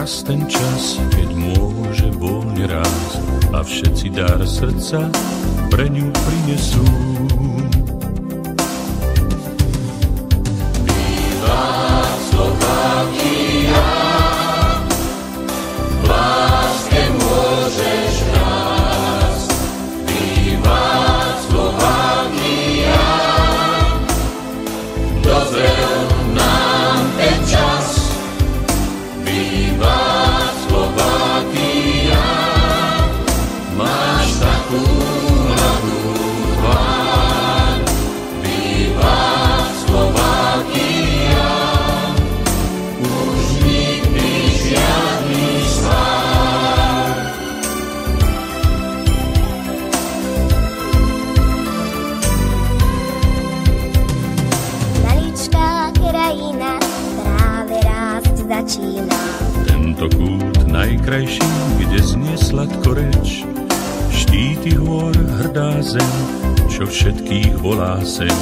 raz ten čas, keď môže voľne rásť a všetci dar srdca pre ňu prinesú. Býva Slovakia, v láske môžeš rásť. Býva Slovakia, dozrel nám ten čas. Býva Slovakia, máš takú mladú tvár. Býva Slovakia, už nikdy žiadny svár. Maličká krajina práve rásť začína. Tento kút najkrajší, kde znie sladko reč, štíty hôr, hrdá zem, čo všetkých volá sem.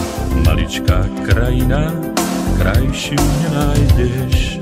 Maličká krajina, krajšiu nenájdeš.